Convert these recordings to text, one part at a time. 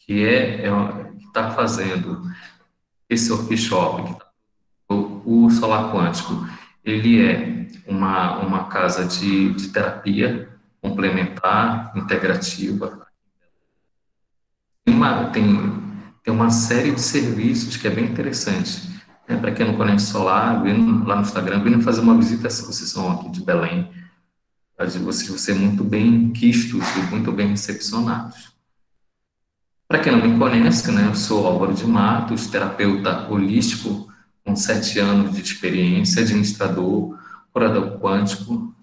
que está fazendo esse workshop, o Solar Quântico, ele é uma casa de terapia complementar, integrativa. Tem uma série de serviços que é bem interessante. Para quem não conhece Solar, vem lá no Instagram, vem fazer uma visita se vocês são aqui de Belém. Vocês vão ser muito bem quistos e muito bem recepcionados. Para quem não me conhece, né, eu sou Álvaro de Matos, terapeuta holístico com 7 anos de experiência, administrador, curador quântico.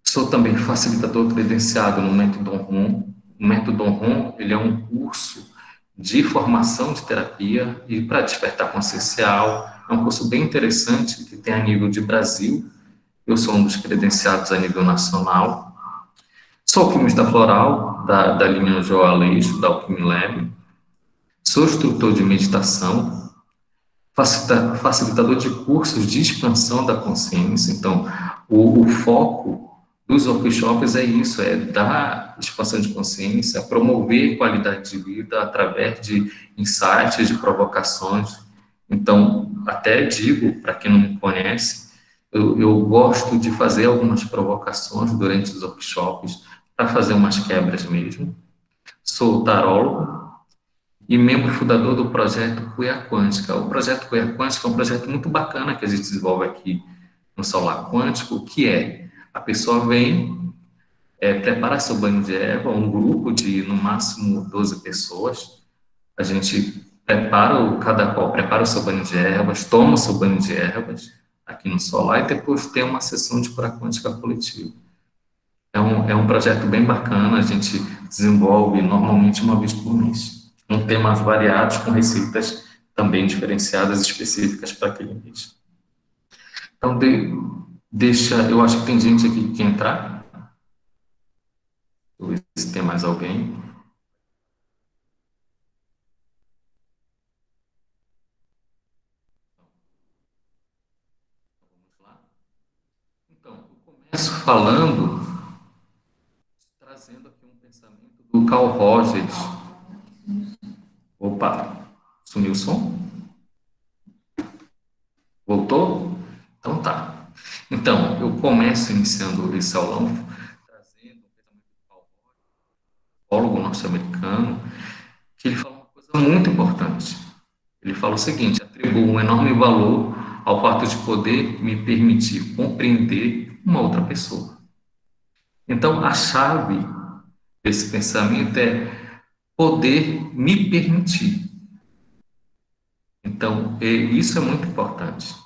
Sou também facilitador credenciado no Método ROM. O Método ROM, ele é um curso de formação de terapia e para despertar consciencial. É um curso bem interessante que tem a nível de Brasil. Eu sou um dos credenciados a nível nacional. Sou alquimista floral da linha João Aleixo, da Alchemy Lab. Sou instrutor de meditação, facilitador de cursos de expansão da consciência. Então, o foco dos workshops é isso, é dar expansão de consciência, promover qualidade de vida através de insights, de provocações. Então, até digo, para quem não me conhece, eu gosto de fazer algumas provocações durante os workshops, para fazer umas quebras mesmo. Sou tarólogo, e membro fundador do projeto Cuia Quântica. O projeto Cuia Quântica é um projeto muito bacana que a gente desenvolve aqui no Solar Quântico, que é a pessoa vem, prepara seu banho de erva, um grupo de no máximo 12 pessoas, a gente cada qual prepara o seu banho de ervas, toma o seu banho de ervas aqui no Solar e depois tem uma sessão de cura quântica coletiva. É um projeto bem bacana, a gente desenvolve normalmente uma vez por mês, com temas variados, com receitas também diferenciadas, específicas para aquele mês. Então, eu acho que tem gente aqui que quer entrar. Vou ver se tem mais alguém. Então, eu começo falando, trazendo aqui um pensamento do Carl Rogers. Opa, sumiu o som? Voltou? Então tá. Então, eu começo iniciando esse aulão trazendo um pensamento do Paul psicólogo norte-americano, que ele fala uma coisa muito importante. Ele fala o seguinte: atribuo um enorme valor ao fato de poder me permitir compreender uma outra pessoa. Então, a chave desse pensamento é poder me permitir. Então, isso é muito importante.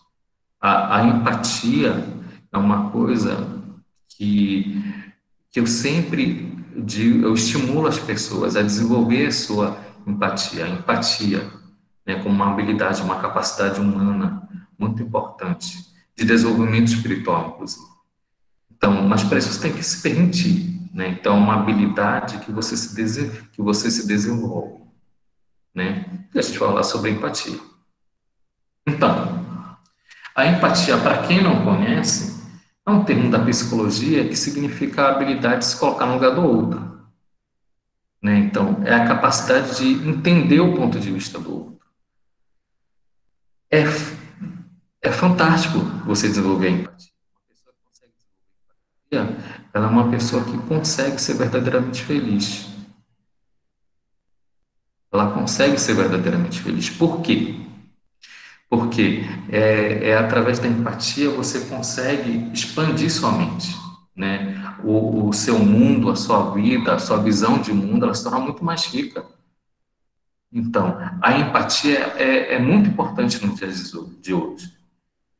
A empatia é uma coisa que, que eu sempre digo, eu estimulo as pessoas a desenvolver a sua empatia. A empatia, né, como uma habilidade, uma capacidade humana muito importante, de desenvolvimento espiritual, inclusive. Então, mas para isso você tem que se permitir, né? Então, é uma habilidade que você se desenvolve, né? E a gente vai falar sobre empatia. Então, a empatia, para quem não conhece, é um termo da psicologia que significa a habilidade de se colocar no lugar do outro, né? Então, é a capacidade de entender o ponto de vista do outro. É, é fantástico você desenvolver a empatia. Ela é uma pessoa que consegue ser verdadeiramente feliz. Ela consegue ser verdadeiramente feliz. Por quê? Porque através da empatia você consegue expandir sua mente, né? O seu mundo, a sua vida, a sua visão de mundo, ela se torna muito mais rica. Então, a empatia é muito importante no dia de hoje.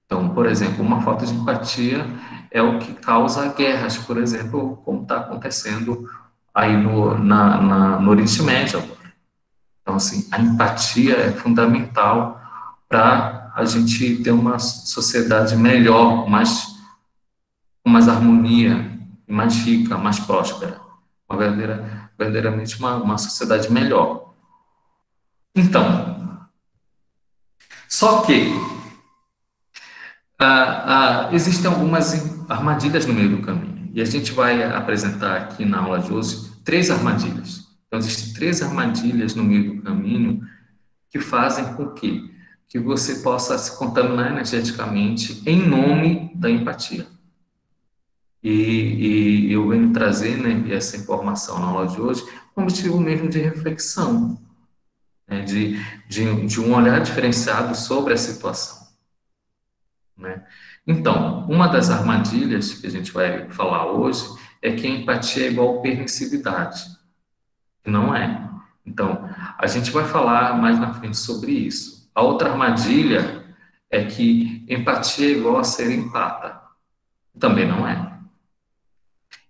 Então, por exemplo, uma falta de empatia é o que causa guerras, por exemplo, como está acontecendo aí no Oriente Médio agora. Então, assim, a empatia é fundamental para a gente ter uma sociedade melhor, com mais harmonia, mais rica, mais próspera. Verdadeiramente uma sociedade melhor. Então, só que existem algumas armadilhas no meio do caminho. E a gente vai apresentar aqui na aula de hoje 3 armadilhas. Então, existem três armadilhas no meio do caminho que fazem com que você possa se contaminar energeticamente em nome da empatia. E eu venho trazer, né, essa informação na aula de hoje com o motivo mesmo de reflexão, né, de um olhar diferenciado sobre a situação, né? Então, uma das armadilhas que a gente vai falar hoje é que a empatia é igual permissividade. Não é. Então, a gente vai falar mais na frente sobre isso. A outra armadilha é que empatia é igual a ser empata. Também não é.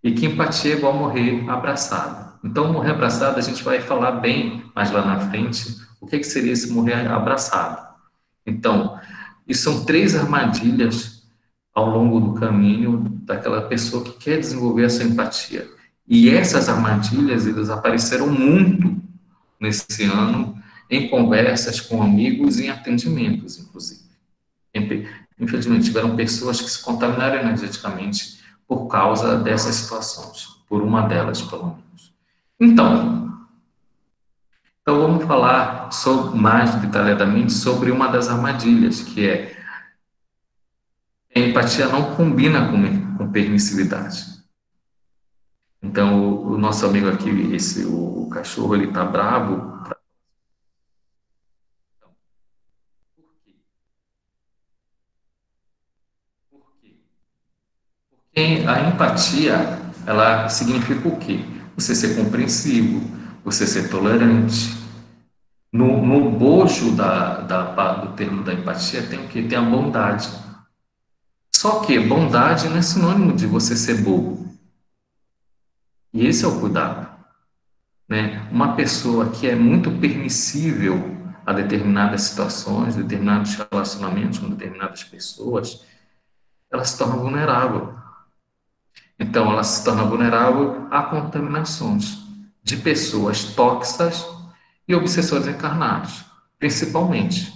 E que empatia é igual a morrer abraçado. Então, morrer abraçado, a gente vai falar bem mais lá na frente o que seria esse morrer abraçado. Então, isso são três armadilhas ao longo do caminho daquela pessoa que quer desenvolver a sua empatia. E essas armadilhas, elas apareceram muito nesse ano em conversas com amigos e em atendimentos, inclusive. Infelizmente, tiveram pessoas que se contaminaram energeticamente por causa dessas situações, por uma delas, pelo menos. Então, vamos falar mais detalhadamente sobre uma das armadilhas, que é a empatia não combina com permissividade. Então, o nosso amigo aqui, o cachorro, ele tá bravo. Por quê? Porque a empatia, ela significa o quê? Você ser compreensivo, você ser tolerante. No bojo do termo da empatia tem o quê? Tem a bondade. Só que bondade não é sinônimo de você ser bobo. E esse é o cuidado, né? Uma pessoa que é muito permissível a determinadas situações, determinados relacionamentos com determinadas pessoas, ela se torna vulnerável. Então, ela se torna vulnerável a contaminações de pessoas tóxicas e obsessores encarnados, principalmente.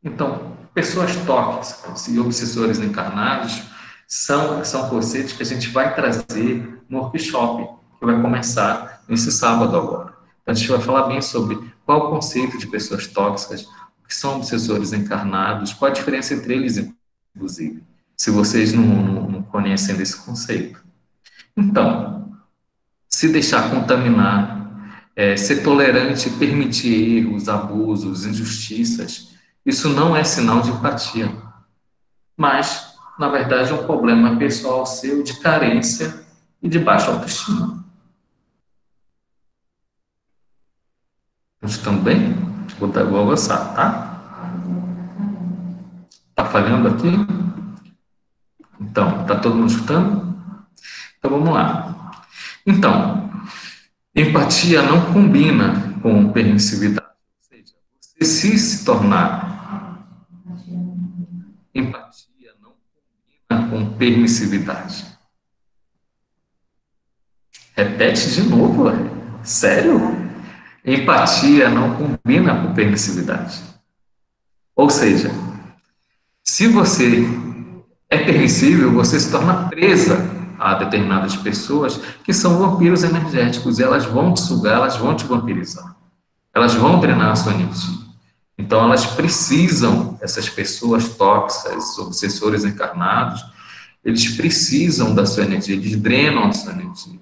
Então, pessoas tóxicas e obsessores encarnados são conceitos que a gente vai trazer no workshop, que vai começar nesse sábado agora. Então, a gente vai falar bem sobre qual o conceito de pessoas tóxicas, o que são obsessores encarnados, qual a diferença entre eles, inclusive, se vocês não conhecem desse conceito. Então, se deixar contaminar, ser tolerante, permitir erros, abusos, injustiças, isso não é sinal de empatia, mas, na verdade, é um problema pessoal seu de carência e de baixa autoestima. Estão bem? Vou avançar, tá? Tá falhando aqui? Então, tá todo mundo escutando? Então, vamos lá. Então, empatia não combina com permissividade. Ou seja, você se tornar empatia não combina com permissividade. Repete de novo, sério? Empatia não combina com permissividade. Ou seja, se você é permissível, você se torna presa a determinadas pessoas que são vampiros energéticos e elas vão te sugar, elas vão te vampirizar. Elas vão drenar a sua energia. Então, elas precisam, essas pessoas tóxicas, obsessores encarnados, eles precisam da sua energia, eles drenam a sua energia.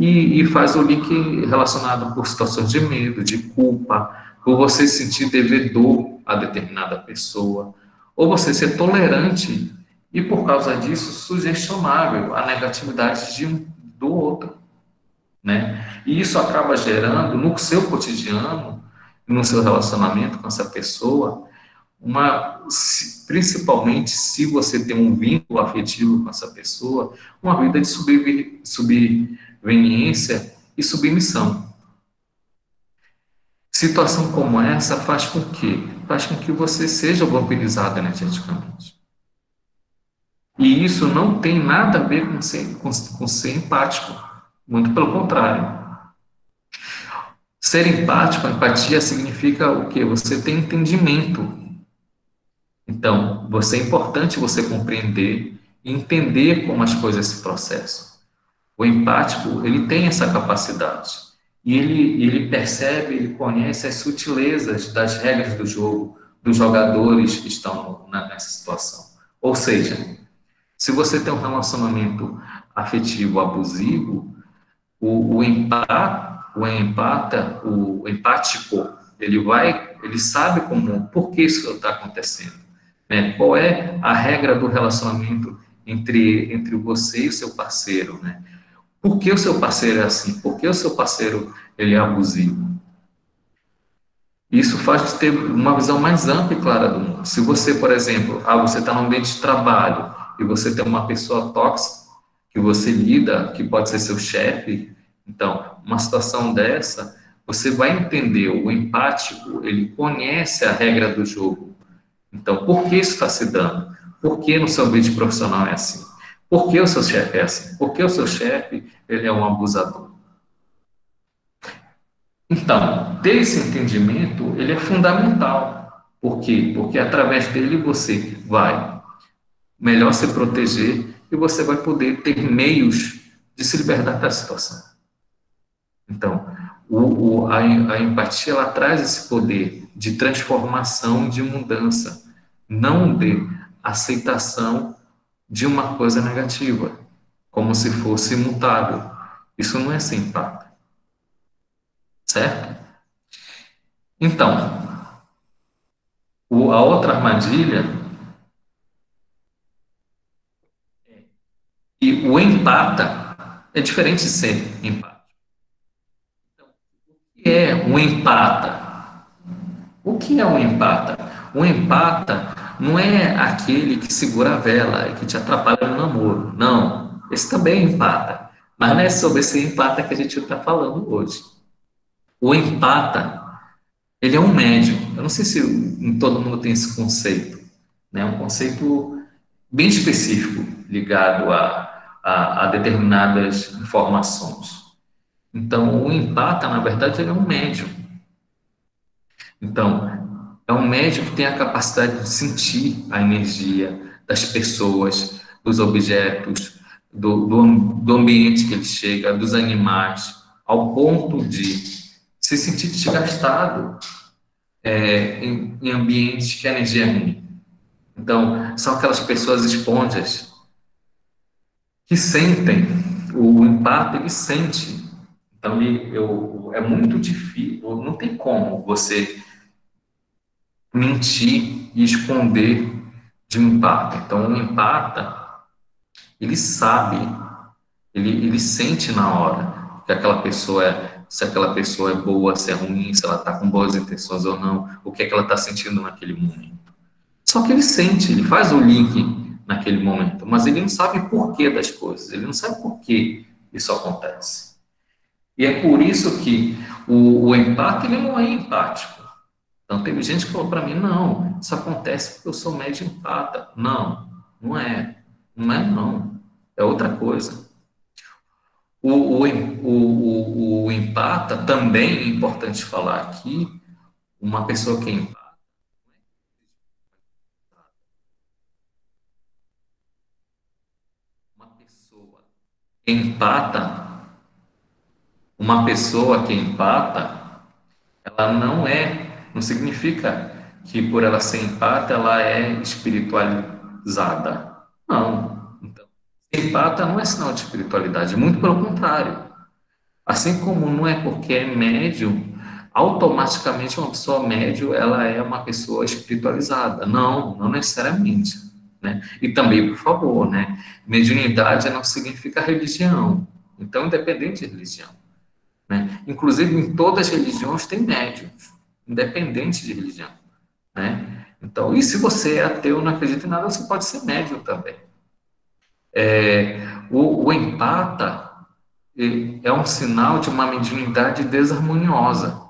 E faz o link relacionado por situações de medo, de culpa, por você se sentir devedor a determinada pessoa, ou você ser tolerante e, por causa disso, sugestionável à negatividade do outro, né? E isso acaba gerando, no seu cotidiano, no seu relacionamento com essa pessoa, principalmente se você tem um vínculo afetivo com essa pessoa, uma vida de subveniência e submissão. Situação como essa faz com que você seja vampirizado energeticamente. E isso não tem nada a ver com ser empático, muito pelo contrário. Ser empático, a empatia significa o quê? Você tem entendimento. Então, é importante você compreender e entender como as coisas se processam. O empático, ele tem essa capacidade. e ele percebe, ele conhece as sutilezas das regras do jogo, dos jogadores que estão nessa situação. Ou seja, se você tem um relacionamento afetivo abusivo, o empático, ele sabe por que isso está acontecendo, né? Qual é a regra do relacionamento entre você e o seu parceiro, né? Por que o seu parceiro é assim? Por que o seu parceiro ele é abusivo? Isso faz você ter uma visão mais ampla e clara do mundo. Se você, por exemplo, você está num ambiente de trabalho e você tem uma pessoa tóxica que você lida, que pode ser seu chefe, então, uma situação dessa, você vai entender, o empático, ele conhece a regra do jogo. Então, por que isso está se dando? Por que no seu ambiente profissional é assim? Por que o seu chefe é assim? Por que o seu chefe, ele é um abusador? Então, ter esse entendimento, ele é fundamental. Por quê? Porque através dele você vai melhor se proteger e você vai poder ter meios de se libertar da situação. Então, a empatia, ela traz esse poder de transformação e de mudança, não de aceitação de uma coisa negativa, como se fosse imutável. Isso não é ser empático, certo? Então, a outra armadilha. E o empata é diferente de ser empata. O que é um empata? O que é um empata? Um empata não é aquele que segura a vela e que te atrapalha no namoro. Não, esse também empata. Mas não é sobre esse empata que a gente está falando hoje. O empata, ele é um médium. Eu não sei se todo mundo tem esse conceito. Né? Um conceito bem específico ligado a determinadas informações. Então, o empata, na verdade, ele é um médium. Então, é um médium que tem a capacidade de sentir a energia das pessoas, dos objetos, do ambiente que ele chega, dos animais, ao ponto de se sentir desgastado em ambientes que a energia é ruim. Então, são aquelas pessoas esponjas que sentem, o empate ele sente. Então, é muito difícil, não tem como você mentir e esconder de um empate. Então, o empata, ele sabe, ele sente na hora que aquela pessoa se aquela pessoa é boa, se é ruim, se ela está com boas intenções ou não, o que é que ela está sentindo naquele momento. Só que ele sente, ele faz o link naquele momento, mas ele não sabe o porquê das coisas, ele não sabe por que isso acontece. E é por isso que o empate ele não é empático. Então, teve gente que falou para mim, não, isso acontece porque eu sou médio empata. Não, não é. Não é, não. É outra coisa. O empata também é importante falar aqui, uma pessoa que é empata, uma pessoa que empata, uma pessoa que empata, ela não significa que por ela ser empata, ela é espiritualizada. Não. Então, ser empata não é sinal de espiritualidade, muito pelo contrário. Assim como não é porque é médium, automaticamente uma pessoa médium, ela é uma pessoa espiritualizada. Não, não necessariamente, né? E também, por favor, né? Mediunidade não significa religião. Então, independente de religião. Né? Inclusive, em todas as religiões tem médiums, independente de religião, né? Então, e se você é ateu, não acredita em nada, você pode ser médium também. O empata é um sinal de uma mediunidade desarmoniosa.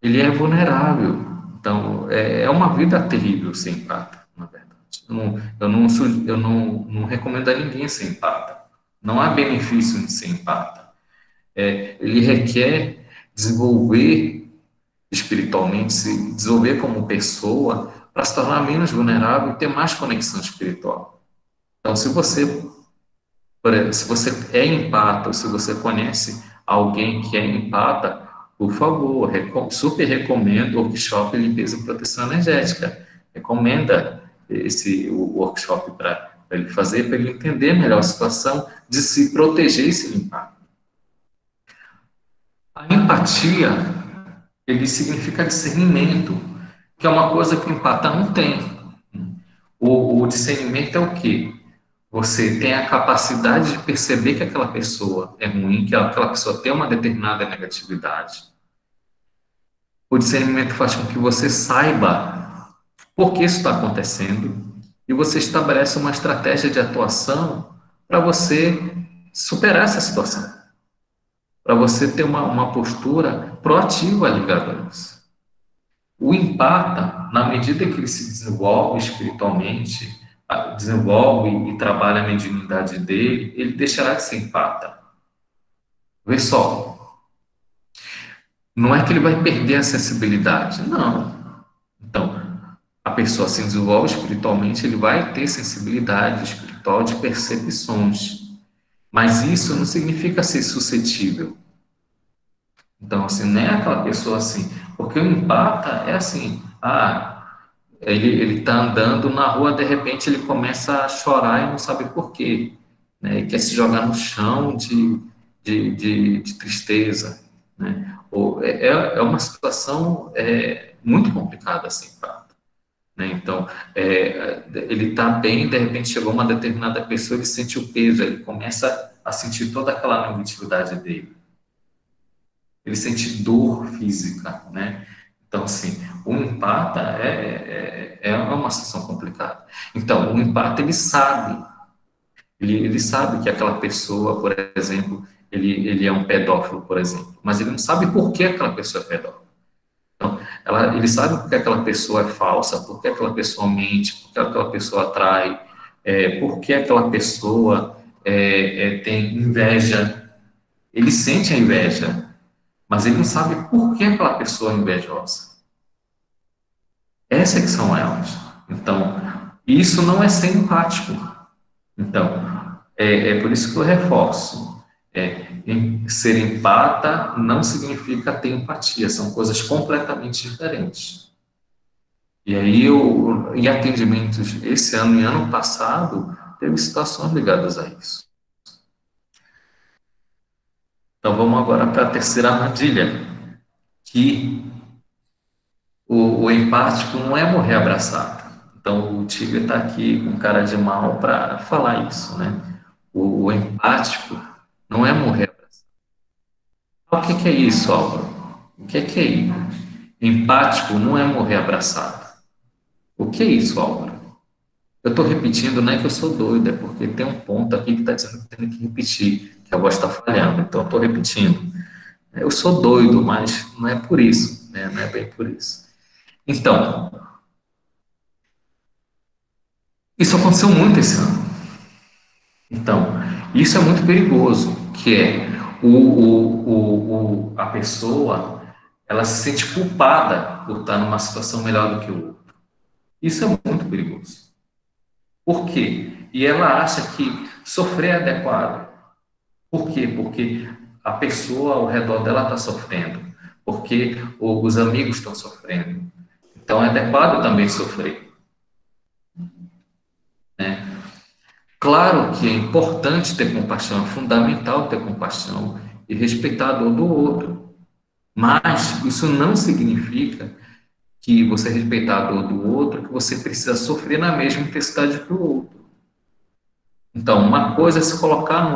Ele é vulnerável. Então, é uma vida terrível ser empata, na verdade. Eu não recomendo a ninguém ser empata. Não há benefício em ser empata. Ele requer desenvolver espiritualmente, se desenvolver como pessoa, para se tornar menos vulnerável e ter mais conexão espiritual. Então, se você é empata, ou se você conhece alguém que é empata, por favor, super recomendo o workshop Limpeza e Proteção Energética. Recomenda o workshop para ele fazer, para ele entender melhor a situação de se proteger e se limpar. A empatia, ele significa discernimento, que é uma coisa que o empata não tem. O discernimento é o quê? Você tem a capacidade de perceber que aquela pessoa é ruim, que aquela pessoa tem uma determinada negatividade. O discernimento faz com que você saiba por que isso está acontecendo e você estabelece uma estratégia de atuação para você superar essa situação, para você ter uma postura proativa ligada a isso. O empata, na medida que ele se desenvolve espiritualmente, desenvolve e trabalha a mediunidade dele, ele deixará de ser empata. Vê só, não é que ele vai perder a sensibilidade, não. Então, a pessoa se desenvolve espiritualmente, ele vai ter sensibilidade espiritual de percepções, mas isso não significa ser suscetível. Então, assim, não é aquela pessoa assim, porque o empata é assim, ele está andando na rua, de repente ele começa a chorar e não sabe por quê, né? E quer se jogar no chão de tristeza, né? É uma situação muito complicada, assim, né? Então, ele está bem, de repente chegou uma determinada pessoa, ele sente o peso, ele começa a sentir toda aquela negatividade dele. Ele sente dor física, né? Então, assim, o empata é uma situação complicada. Então, o empata, ele sabe que aquela pessoa, por exemplo, ele é um pedófilo, por exemplo, mas ele não sabe por que aquela pessoa é pedófila. Então, ele sabe por que aquela pessoa é falsa, por que aquela pessoa mente, por que aquela pessoa atrai, por que aquela pessoa tem inveja. Ele sente a inveja, mas ele não sabe por que aquela pessoa é invejosa. Essas que são elas. Então, isso não é ser empático. Então, por isso que eu reforço. Ser empata não significa ter empatia, são coisas completamente diferentes. E aí, em atendimentos esse ano e ano passado, teve situações ligadas a isso. Então, vamos agora para a terceira armadilha, que o empático não é morrer abraçado. Então, o Tigre está aqui com cara de mal para falar isso, né? O empático não é morrer abraçado. O que é isso, Álvaro? O que é isso? Empático não é morrer abraçado. O que é isso, Álvaro? Eu estou repetindo, não é que eu sou doido, é porque tem um ponto aqui que está dizendo que tem que repetir, que a voz está falhando, então eu estou repetindo. Eu sou doido, mas não é por isso, né? Não é bem por isso. Então, isso aconteceu muito esse ano. Então, isso é muito perigoso, que é a pessoa, ela se sente culpada por estar numa situação melhor do que o outro. Isso é muito perigoso. Por quê? E ela acha que sofrer é adequado. Por quê? Porque a pessoa ao redor dela está sofrendo, porque os amigos estão sofrendo. Então, é adequado também sofrer, né? Claro que é importante ter compaixão, é fundamental ter compaixão e respeitar a dor do outro. Mas isso não significa que você respeitar a dor do outro, que você precisa sofrer na mesma intensidade que o outro. Então, uma coisa é se colocar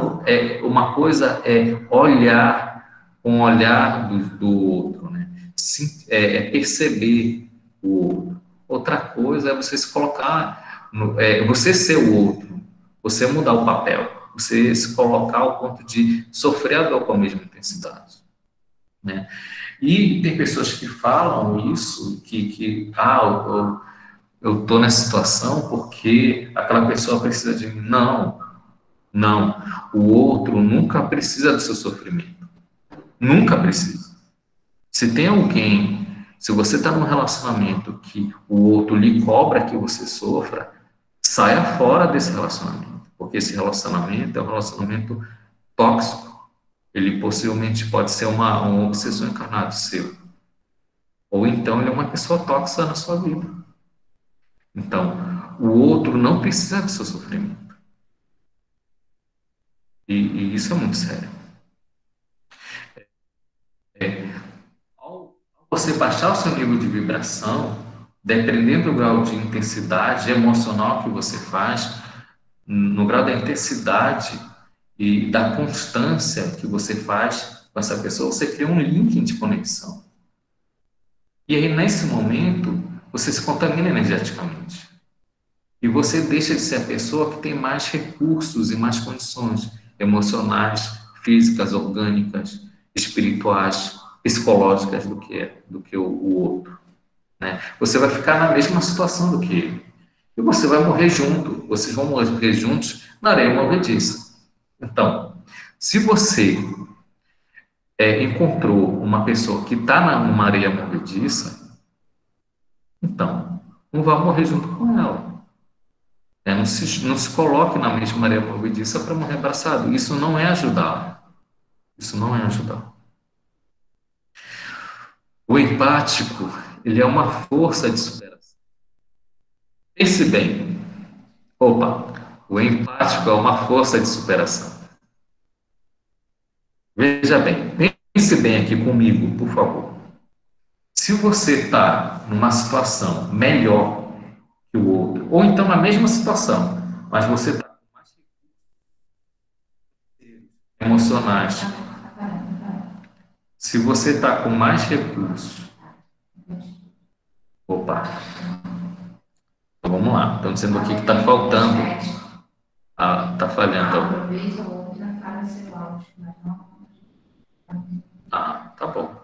uma coisa é olhar com o olhar do outro, né? Perceber o outro. Outra coisa é você se colocar, você ser o outro, você mudar o papel, você se colocar ao ponto de sofrer a dor com a mesma intensidade, né? E tem pessoas que falam isso, eu estou nessa situação porque aquela pessoa precisa de mim. Não, não. O outro nunca precisa do seu sofrimento. Nunca precisa. Se tem alguém, se você está num relacionamento que o outro lhe cobra que você sofra, saia fora desse relacionamento. Porque esse relacionamento é um relacionamento tóxico. Ele possivelmente pode ser um obsessor encarnado seu. Ou então ele é uma pessoa tóxica na sua vida. Então, o outro não precisa do seu sofrimento. E isso é muito sério. Ao você baixar o seu nível de vibração, dependendo do grau de intensidade emocional que você faz, no grau da intensidade e da constância que você faz com essa pessoa, você cria um link de conexão. E aí, nesse momento, você se contamina energeticamente. E você deixa de ser a pessoa que tem mais recursos e mais condições emocionais, físicas, orgânicas, espirituais, psicológicas do que o outro, né? Você vai ficar na mesma situação do que ele. E você vai morrer junto. Vocês vão morrer juntos na areia movediça. Então, se você encontrou uma pessoa que está numa areia movediça, então não vá morrer junto com ela. Não se coloque na mesma areia movediça para morrer abraçado. Isso não é ajudar. Isso não é ajudar. O empático, ele é uma força de superação. Pense bem. Opa, o empático é uma força de superação. Veja bem, pense bem aqui comigo, por favor. Se você está numa situação melhor que o outro, ou então na mesma situação, mas você está com mais emocionais, se você está com mais recursos, opa, então vamos lá, estão dizendo aqui que está faltando, está falhando. Tá bom.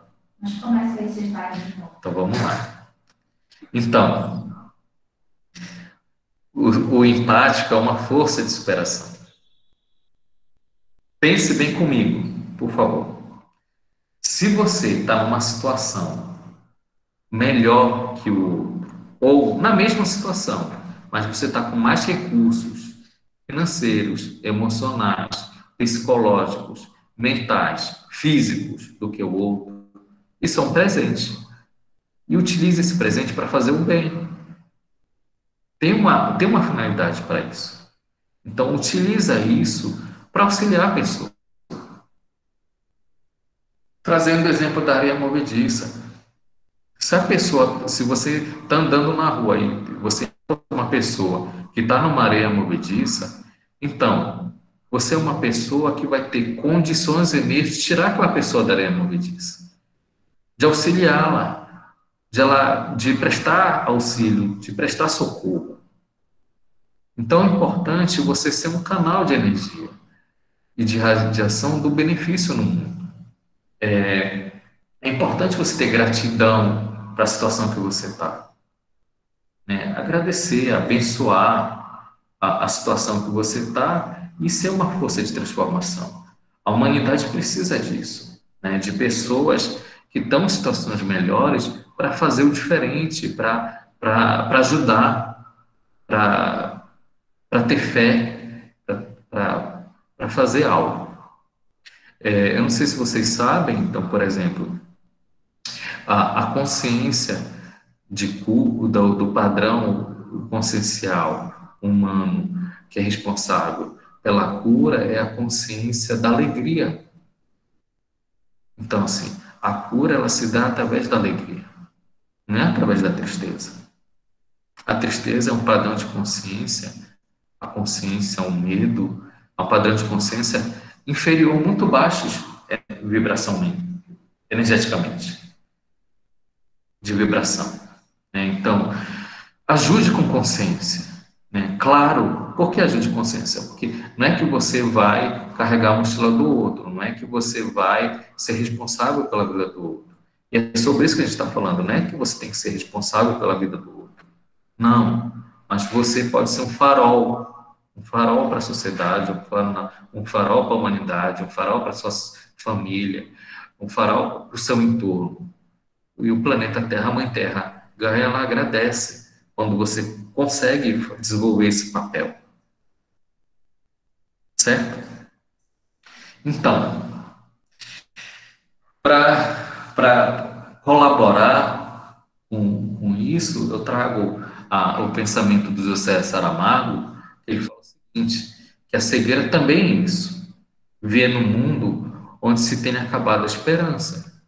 Então vamos lá. Então, o empático é uma força de superação. Pense bem comigo, por favor. Se você está numa situação melhor que o outro, ou na mesma situação, mas você está com mais recursos financeiros, emocionais, psicológicos, mentais, físicos do que o outro, isso é um presente. E utilize esse presente para fazer o bem. Tem uma finalidade para isso. Então, utiliza isso para auxiliar a pessoa. Trazendo o exemplo da areia movediça. Se você está andando na rua e você é uma pessoa que está numa areia movediça, então você é uma pessoa que vai ter condições e meios de tirar aquela pessoa da areia movediça, de auxiliá-la, de prestar auxílio, de prestar socorro. Então é importante você ser um canal de energia e de radiação do benefício no mundo. É importante você ter gratidão para a situação que você está, né? Agradecer, abençoar a situação que você está e ser uma força de transformação. A humanidade precisa disso, né? De pessoas que estão em situações melhores para fazer o diferente, para ajudar, para ter fé, para fazer algo. Eu não sei se vocês sabem, então, por exemplo, a consciência do padrão consciencial humano que é responsável pela cura é a consciência da alegria. Então, assim, a cura ela se dá através da alegria, não é através da tristeza. A tristeza é um padrão de consciência, a consciência é um medo, é um padrão de consciência inferior, muito baixos vibracionalmente, energeticamente, de vibração, né? Então, ajude com consciência, né? Claro, por que ajude com consciência? Porque não é que você vai carregar a mochila do outro, não é que você vai ser responsável pela vida do outro. E é sobre isso que a gente está falando, não é que você tem que ser responsável pela vida do outro. Não, mas você pode ser um farol para a sociedade, um farol para a humanidade, um farol para a sua família, um farol para o seu entorno. E o planeta Terra, a Mãe Terra, ela agradece quando você consegue desenvolver esse papel, certo? Então, Para colaborar com isso, eu trago o pensamento do José Saramago. Ele fala o seguinte, que a cegueira também é isso, ver no mundo onde se tem acabado a esperança.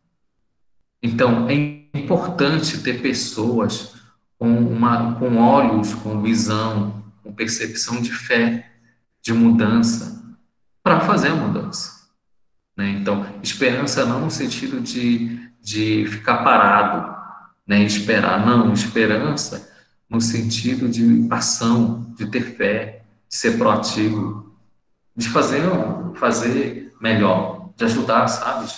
Então, é importante ter pessoas com olhos, com visão, com percepção de fé, de mudança, para fazer a mudança, né? Então, esperança não no sentido de ficar parado, né? Esperar, não, esperança no sentido de ação, de ter fé, de ser proativo, de fazer melhor, de ajudar, sabe?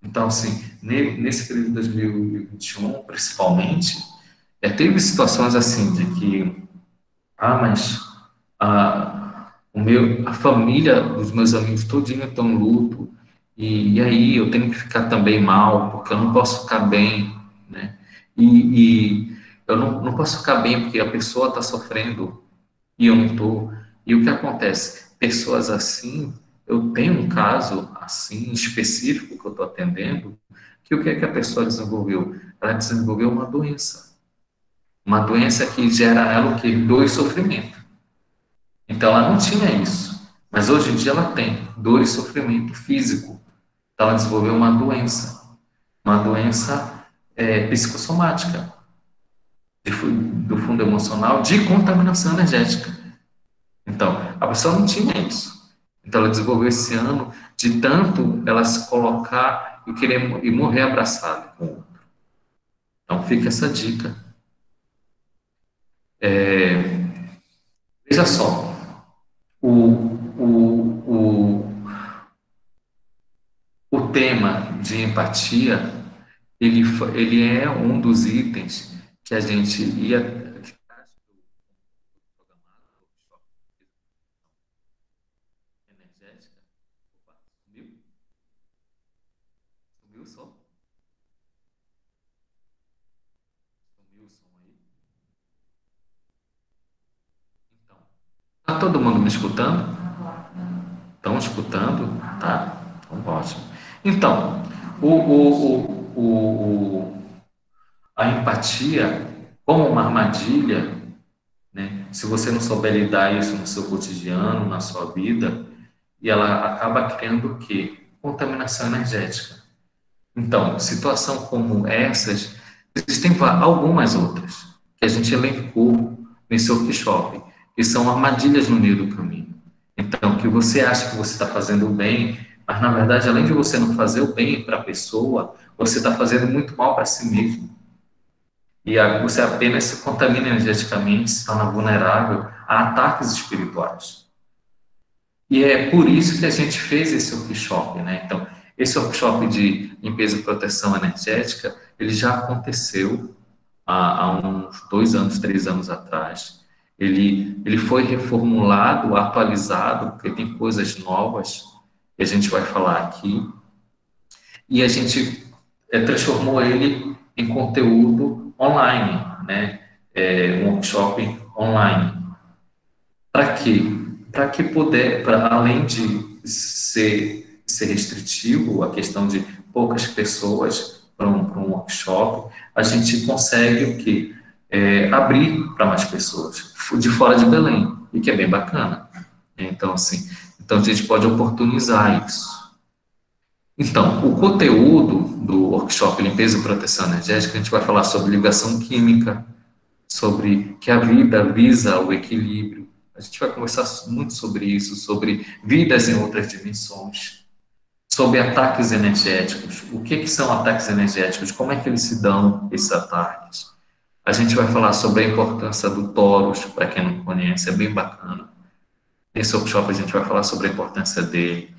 Então, assim, nesse período de 2021, principalmente, teve situações assim de que, mas a família dos meus amigos todinho estão em luto, e aí eu tenho que ficar também mal, porque eu não posso ficar bem, né? E eu não posso ficar bem porque a pessoa está sofrendo e eu não estou. E o que acontece? Pessoas assim, eu tenho um caso assim específico que eu estou atendendo, que o que é que a pessoa desenvolveu? Ela desenvolveu uma doença que gera nela o quê? Dor e sofrimento. Então ela não tinha isso, mas hoje em dia ela tem dor e sofrimento físico. Então ela desenvolveu uma doença psicossomática, do fundo emocional, de contaminação energética. Então, a pessoa não tinha isso. Então, ela desenvolveu esse ano de tanto ela se colocar e querer e morrer abraçada com o outro. Então, fica essa dica. Veja só, o, o tema de empatia, ele é um dos itens que a gente ia energética. Opa, sumiu o som? Sumiu o som aí? Então, tá todo mundo me escutando? Estão escutando? Tá, então ótimo. Então, o, o, o, o, a empatia, como uma armadilha, né? Se você não souber lidar isso no seu cotidiano, na sua vida, e ela acaba criando o quê? Contaminação energética. Então, situação como essas, existem algumas outras que a gente elencou nesse workshop, que são armadilhas no meio do caminho. Então, que você acha que você está fazendo o bem, mas na verdade, além de você não fazer o bem para a pessoa, você está fazendo muito mal para si mesmo. E você apenas se contamina energeticamente, se torna vulnerável a ataques espirituais. E é por isso que a gente fez esse workshop, né? Então, esse workshop de limpeza e proteção energética, ele já aconteceu há uns 2 anos, 3 anos atrás. Ele foi reformulado, atualizado, porque tem coisas novas que a gente vai falar aqui, e a gente transformou ele em conteúdo online, né? Um workshop online. Para quê? Para que puder, para além de ser restritivo, a questão de poucas pessoas para um workshop, a gente consegue o quê? Abrir para mais pessoas, de fora de Belém, e que é bem bacana. Então, assim, então a gente pode oportunizar isso. Então, o conteúdo do workshop Limpeza e Proteção Energética, a gente vai falar sobre ligação química, sobre que a vida visa o equilíbrio. A gente vai conversar muito sobre isso, sobre vidas em outras dimensões, sobre ataques energéticos. O que são ataques energéticos? Como é que eles se dão, esses ataques? A gente vai falar sobre a importância do Taurus, para quem não conhece, é bem bacana. Nesse workshop a gente vai falar sobre a importância dele,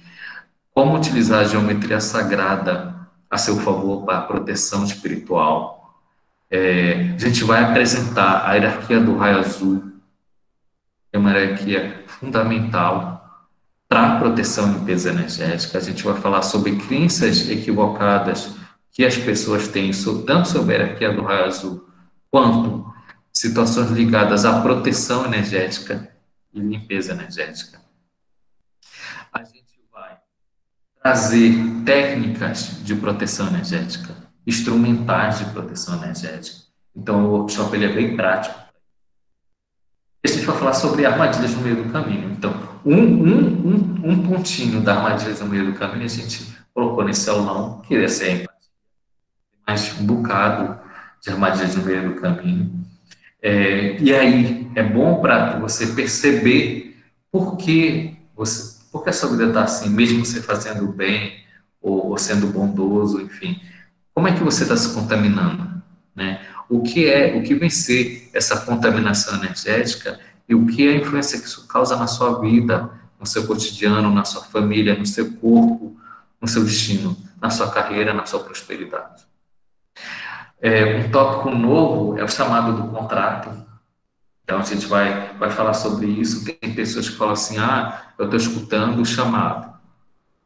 como utilizar a geometria sagrada a seu favor para a proteção espiritual. A gente vai apresentar a hierarquia do raio azul, que é uma hierarquia fundamental para a proteção e limpeza energética. A gente vai falar sobre crenças equivocadas que as pessoas têm, tanto sobre a hierarquia do raio azul, quanto situações ligadas à proteção energética e limpeza energética. A gente vai trazer técnicas de proteção energética, instrumentais de proteção energética. Então, o workshop ele é bem prático. A gente vai falar sobre armadilhas no meio do caminho. Então, um pontinho da armadilhas no meio do caminho a gente colocou nesse aulão, que ia ser mais um bocado de armadilhas no meio do caminho. E aí, é bom para você perceber por que a sua vida está assim, mesmo você fazendo bem ou sendo bondoso, enfim. Como é que você está se contaminando, né? O que vem ser essa contaminação energética e o que é a influência que isso causa na sua vida, no seu cotidiano, na sua família, no seu corpo, no seu destino, na sua carreira, na sua prosperidade. Um tópico novo é o chamado do contrato. Então, a gente vai falar sobre isso. Tem pessoas que falam assim: eu estou escutando o chamado.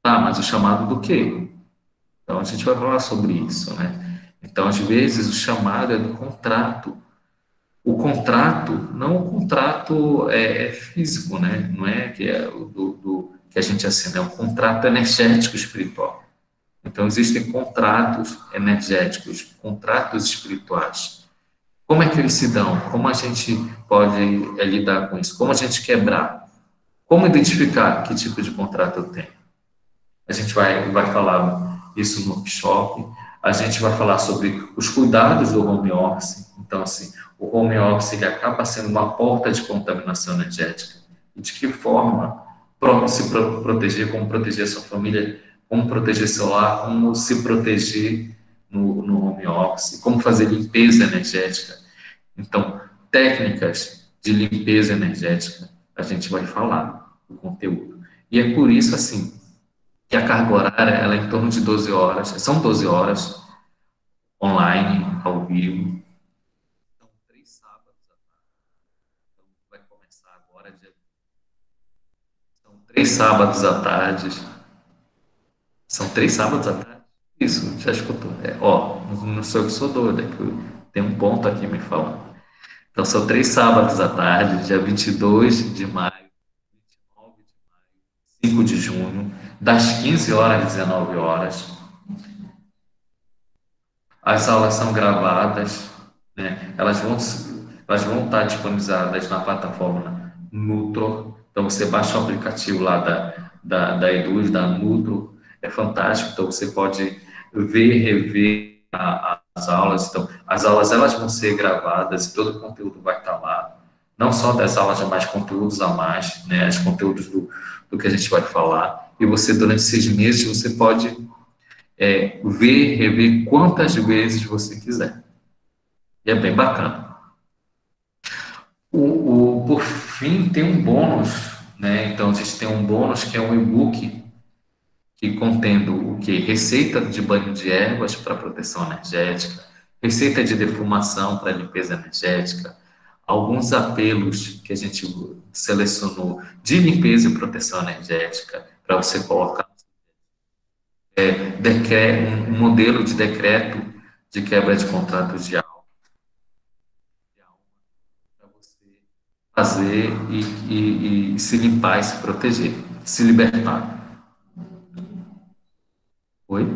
Tá, mas o chamado do quê? Então, a gente vai falar sobre isso, né? Então, às vezes, o chamado é do contrato. O contrato, não o contrato é físico, né? Não é que é o que a gente assina, é um contrato energético espiritual. Então, existem contratos energéticos, contratos espirituais. Como é que eles se dão? Como a gente pode lidar com isso? Como a gente quebrar? Como identificar que tipo de contrato eu tenho? A gente vai falar isso no workshop. A gente vai falar sobre os cuidados do home office. Então, assim, o home office ele acaba sendo uma porta de contaminação energética. E de que forma proteger, como proteger a sua família, como proteger seu lar, como se proteger no home office, como fazer limpeza energética. Então, técnicas de limpeza energética, a gente vai falar o conteúdo. E é por isso, assim, que a carga horária ela é em torno de 12 horas, são 12 horas online, ao vivo. São 3 sábados, então vai começar agora, são 3 sábados à tarde. São 3 sábados à tarde? Isso, já escutou. Não sou eu que sou doido, é que tem um ponto aqui me falando. Então, são 3 sábados à tarde, dia 22 de maio, 29 de maio, 5 de junho, das 15 horas às 19 horas. As aulas são gravadas, né? Elas vão estar disponibilizadas na plataforma Nutro. Então, você baixa o aplicativo lá da Eduz, da Nutro. É fantástico. Então, você pode ver, rever as aulas. Então, as aulas elas vão ser gravadas e todo o conteúdo vai estar lá. Não só das aulas, mas conteúdos a mais, né? Os conteúdos do que a gente vai falar. E você, durante 6 meses, você pode ver, rever quantas vezes você quiser. E é bem bacana. Por fim, tem um bônus, né? Então, a gente tem um bônus que é um e-book que contendo o que? Receita de banho de ervas para proteção energética, receita de defumação para limpeza energética, alguns apelos que a gente selecionou de limpeza e proteção energética para você colocar um modelo de decreto de quebra de contratos de alma para você fazer e se limpar e se proteger, se libertar. Oi?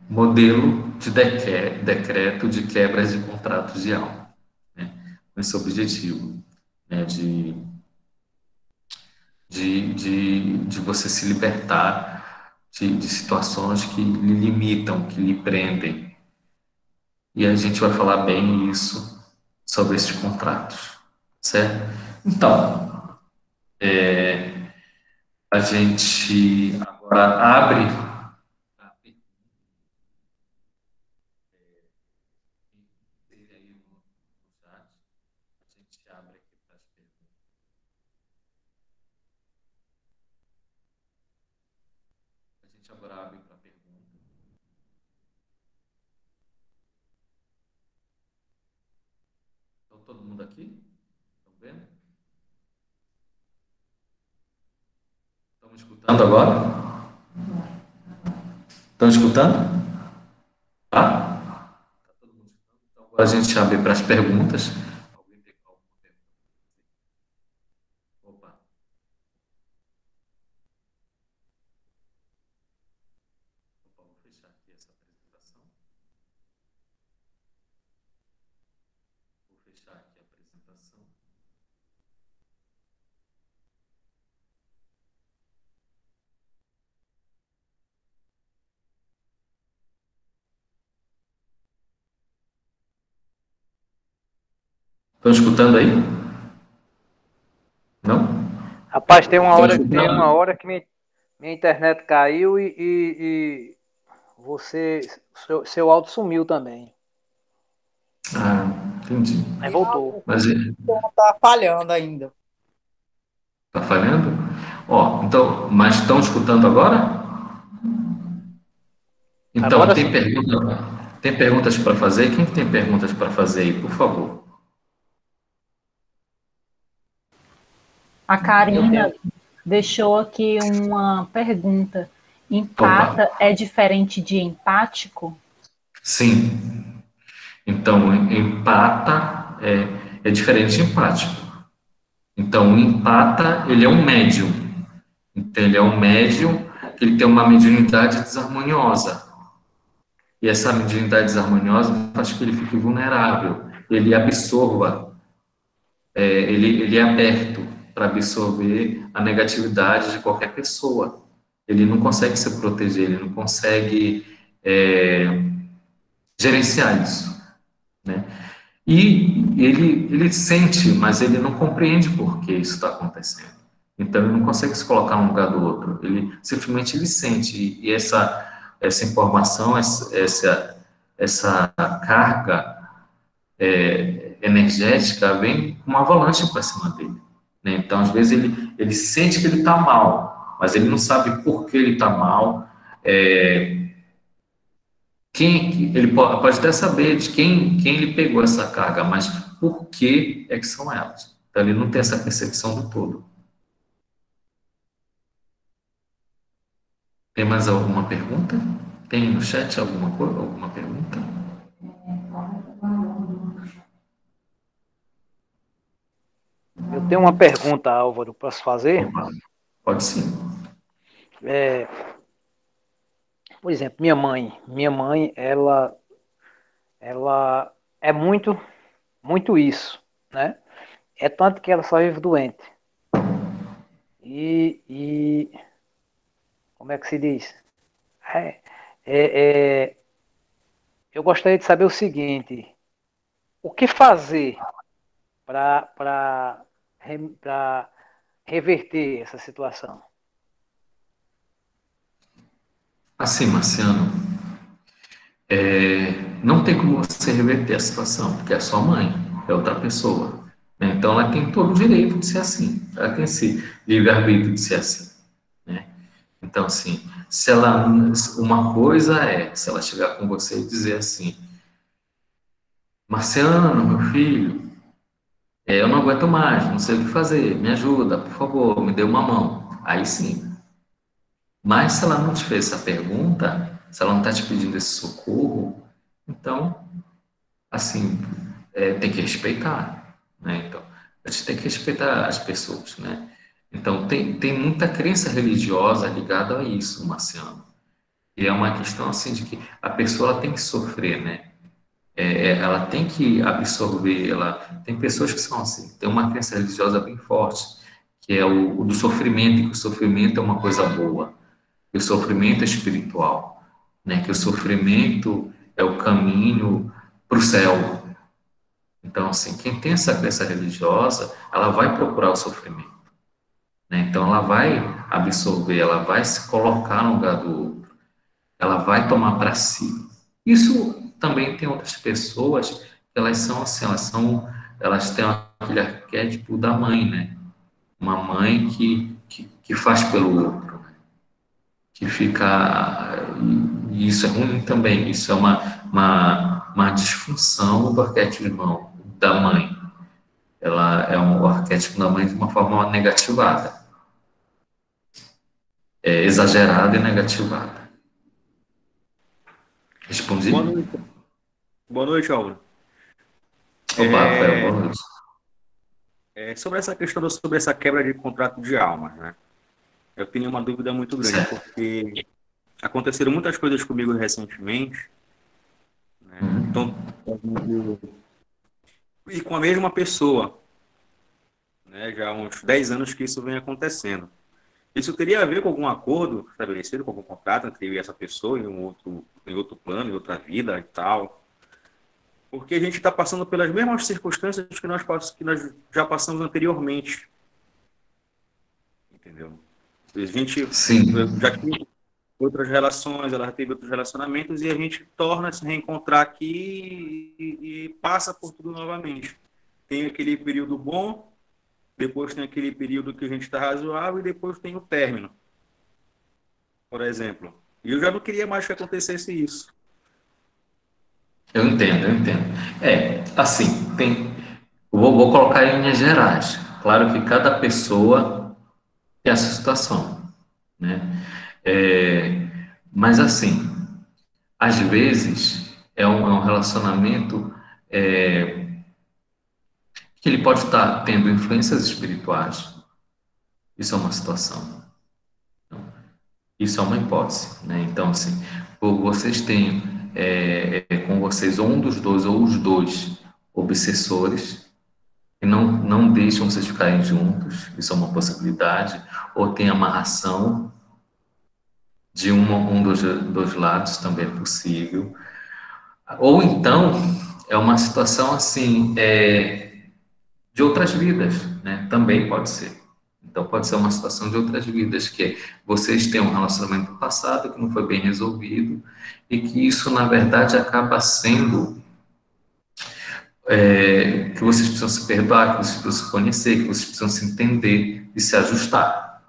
Modelo de decreto de quebras de contratos de alma, né? Com esse objetivo, né? De você se libertar de situações que lhe limitam, que lhe prendem. E a gente vai falar bem isso sobre esses contratos, certo? Então, a gente agora abre aí no chat, a gente abre aqui para as perguntas. A gente agora abre para perguntas. Então, todo mundo aqui? Estão vendo? Estão me escutando agora? Estão escutando? Tá? Tá todo mundo escutando? Então, agora a gente abre para as perguntas. Alguém tem alguma pergunta? Opa. Estão escutando aí? Não? Rapaz, Estão tem uma escutando? hora que minha internet caiu e você, seu áudio sumiu também. Ah, entendi. Aí E a- voltou. o Mas sistema tá falhando ainda. está falhando? Ó, então, mas estão escutando agora? Então, Agora sim. tem perguntas para fazer? Quem que tem perguntas para fazer aí, por favor? A Eu Karina tenho. deixou aqui uma pergunta. Opa, Empata é diferente de empático? sim. Então, empata é diferente de empático. Então, o empata, ele é um médium. Então, ele é um médium que ele tem uma mediunidade desarmoniosa. E essa mediunidade desarmoniosa faz com que ele fique vulnerável, ele absorva, ele é aberto para absorver a negatividade de qualquer pessoa. Ele não consegue se proteger, ele não consegue gerenciar isso, né? E ele sente, mas ele não compreende por que isso está acontecendo. Então ele não consegue se colocar no lugar do outro. Ele simplesmente ele sente e essa informação, essa carga energética vem com uma avalanche para cima dele, né? Então às vezes ele sente que ele está mal, mas ele não sabe por que ele está mal. Ele pode até saber de quem ele pegou essa carga, mas por que é que são elas? Então ele não tem essa percepção do todo. Tem mais alguma pergunta? Tem no chat alguma coisa, alguma pergunta? Eu tenho uma pergunta, Álvaro, para se fazer. Opa, pode sim. É, por exemplo, minha mãe, ela é muito isso, né? É tanto que ela só vive doente. E como é que se diz? É, é, eu gostaria de saber o seguinte: o que fazer para reverter essa situação? Assim, Marciano, não tem como você reverter a situação, porque é sua mãe, é outra pessoa, né? Então ela tem todo o direito de ser assim, ela tem esse livre-arbítrio de ser assim, né? Então, assim, se ela, uma coisa é, se ela chegar com você e dizer assim, Marciano, meu filho, eu não aguento mais, não sei o que fazer, me ajuda, por favor, me dê uma mão. Aí sim. Mas se ela não te fez essa pergunta, se ela não está te pedindo esse socorro, então, assim, tem que respeitar, né? Então, a gente tem que respeitar as pessoas, né? Então, tem muita crença religiosa ligada a isso, Marciano. E é uma questão, assim, de que a pessoa ela tem que sofrer, né? Ela tem que absorver, ela tem pessoas que são assim, tem uma crença religiosa bem forte, que é o do sofrimento, que o sofrimento é uma coisa boa, que o sofrimento é espiritual, né? Que o sofrimento é o caminho para o céu. Então, assim, quem tem essa crença religiosa, ela vai procurar o sofrimento, né? Então, ela vai absorver, ela vai se colocar no lugar do outro, ela vai tomar para si. Isso também tem outras pessoas que elas são assim, elas têm aquele arquétipo da mãe, né? Uma mãe que faz pelo outro, que fica. E isso é ruim também, isso é uma disfunção do arquétipo da mãe. Ela é um arquétipo da mãe de uma forma negativada, exagerada e negativada. Respondi? Boa noite. Boa noite, Álvaro. Opa, Rafael, É, boa noite. sobre essa questão sobre essa quebra de contrato de almas, né? Eu tenho uma dúvida muito grande, Certo. porque aconteceram muitas coisas comigo recentemente, né? Uhum. Então, e com a mesma pessoa, né? Já há uns 10 anos que isso vem acontecendo. Isso teria a ver com algum acordo estabelecido, com algum contrato entre eu e essa pessoa em outro plano, em outra vida e tal? Porque a gente está passando pelas mesmas circunstâncias que nós já passamos anteriormente. Entendeu? A gente Sim, já teve outras relações, ela já teve outros relacionamentos, e a gente torna a se reencontrar aqui e passa por tudo novamente. Tem aquele período bom, depois tem aquele período que a gente está razoável, e depois tem o término, por exemplo. E eu já não queria mais que acontecesse isso. eu entendo, eu entendo. Assim, vou colocar em linhas gerais. Claro que cada pessoa tem essa situação, né? É, mas assim, às vezes é um relacionamento que ele pode estar tendo influências espirituais. Isso é uma situação. Isso é uma hipótese, né? Então, assim, vocês têm com vocês ou um dos dois ou os dois obsessores que não deixam vocês ficarem juntos. Isso é uma possibilidade. Ou tem amarração de um dos lados, também é possível. Ou então é uma situação assim de outras vidas, né? Também pode ser. Então pode ser uma situação de outras vidas que vocês têm um relacionamento passado que não foi bem resolvido e que isso na verdade acaba sendo que vocês precisam se perdoar, que vocês precisam se conhecer, que vocês precisam se entender e se ajustar,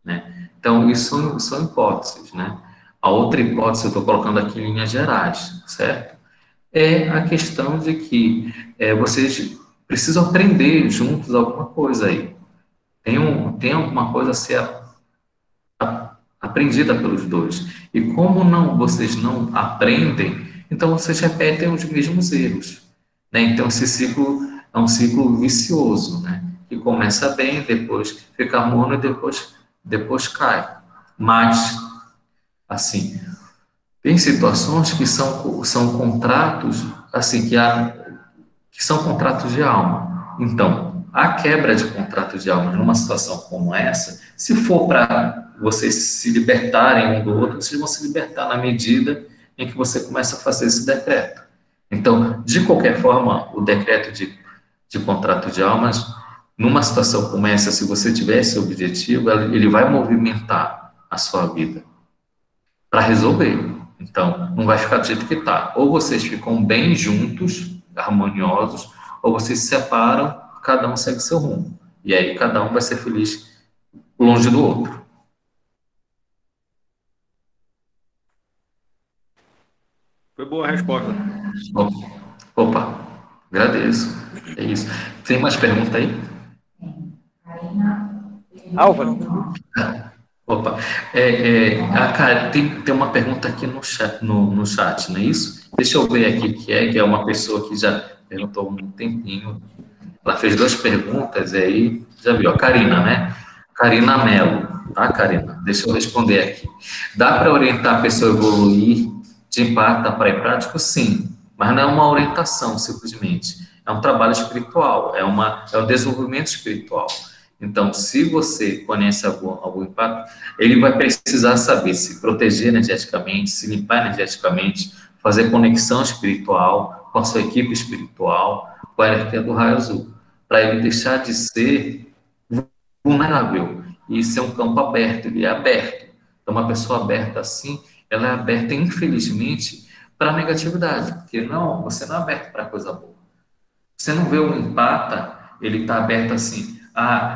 né? Então isso são hipóteses, né? A outra hipótese eu estou colocando aqui em linhas gerais, certo? É a questão de que vocês precisam aprender juntos alguma coisa aí. Tem alguma coisa a ser aprendida pelos dois. E como vocês não aprendem, então vocês repetem os mesmos erros, né? Então esse ciclo é um ciclo vicioso, né? Que começa bem, depois fica mono e depois cai. Mas, assim, tem situações que são contratos, assim, que são contratos de alma. Então, a quebra de contrato de alma numa situação como essa, se for para vocês se libertarem um do outro, vocês vão se libertar na medida em que você começa a fazer esse decreto. Então, de qualquer forma, o decreto de contrato de almas, numa situação como essa, se você tiver esse objetivo, ele vai movimentar a sua vida para resolver. Então, não vai ficar do jeito que está. Ou vocês ficam bem juntos, harmoniosos, ou vocês se separam, cada um segue seu rumo. E aí cada um vai ser feliz longe do outro. Foi boa a resposta. Opa, agradeço. É isso. Tem mais pergunta aí? Álvaro, Opa, tem uma pergunta aqui no chat, não é isso? Deixa eu ver aqui que é uma pessoa que já perguntou há um tempinho. Ela fez duas perguntas, e aí já viu, a Karina, né? Karina Mello, tá, Karina? Deixa eu responder aqui. Dá para orientar a pessoa a evoluir de empata para prático? Sim, mas não é uma orientação, simplesmente. É um trabalho espiritual, é um desenvolvimento espiritual. Então, se você conhece algum impacto, ele vai precisar saber se proteger energeticamente, se limpar energeticamente, fazer conexão espiritual com a sua equipe espiritual, com a energia do raio azul, para ele deixar de ser vulnerável e ser um campo aberto. Ele é aberto. Então, uma pessoa aberta assim, ela é aberta, infelizmente, para a negatividade, porque você não é aberto para coisa boa. Você não vê o empata, ele está aberto assim,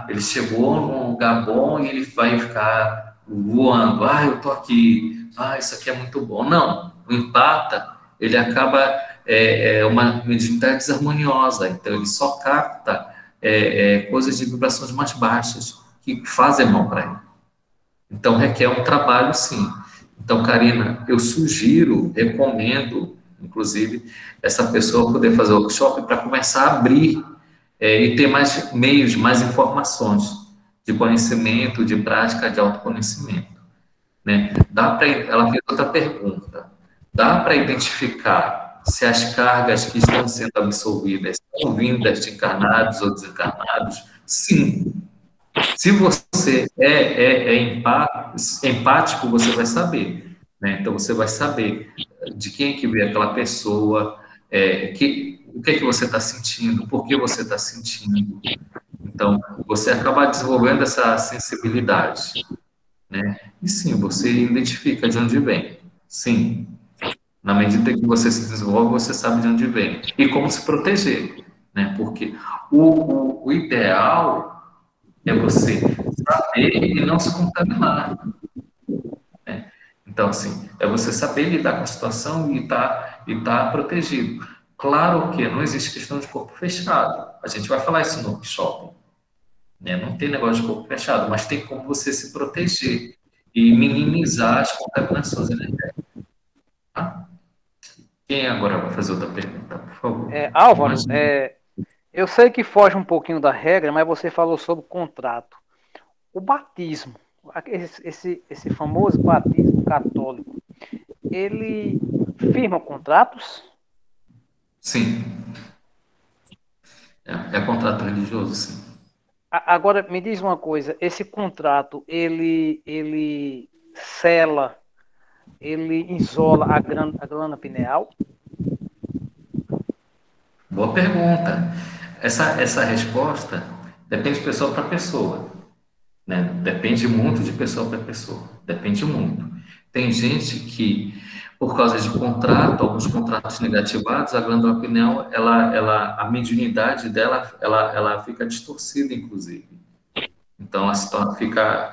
ele chegou num lugar bom e ele vai ficar voando, eu estou aqui, isso aqui é muito bom. Não, o empata, ele acaba uma mediunidade desarmoniosa, então ele só capta coisas de vibrações mais baixas, que fazem mal para ele. Então requer um trabalho, sim. Então, Karina, eu sugiro, recomendo, inclusive, essa pessoa poder fazer o workshop para começar a abrir e ter mais meios, mais informações de conhecimento, de prática, de autoconhecimento, né? Ela fez outra pergunta. Dá para identificar se as cargas que estão sendo absorvidas são vindas de encarnados ou desencarnados? Sim. Se você empático, você vai saber, né? Então, você vai saber de quem é que veio aquela pessoa, O que é que você está sentindo, por que você está sentindo. Então, você acaba desenvolvendo essa sensibilidade, né? E sim, você identifica de onde vem. Sim, na medida que você se desenvolve, você sabe de onde vem. E como se proteger, né? Porque o ideal é você saber e não se contaminar, né? Então, assim, é você saber lidar com a situação e tá protegido. Claro que não existe questão de corpo fechado. A gente vai falar isso no workshop, né? Não tem negócio de corpo fechado, mas tem como você se proteger e minimizar as contaminações energéticas. Tá? Quem agora vai fazer outra pergunta, por favor? Álvaro, Imagina. eu sei que foge um pouquinho da regra, mas você falou sobre o contrato. O batismo, esse famoso batismo católico, ele firma contratos? Sim, é contrato religioso, sim. Agora, me diz uma coisa, esse contrato, ele sela, ele isola a glândula pineal? Boa pergunta. Essa resposta depende de pessoa para pessoa, né? Depende muito de pessoa para pessoa. Depende muito. Tem gente que, por causa de contrato, alguns contratos negativados, a glândula pineal, a mediunidade dela, ela fica distorcida, inclusive. Então, a situação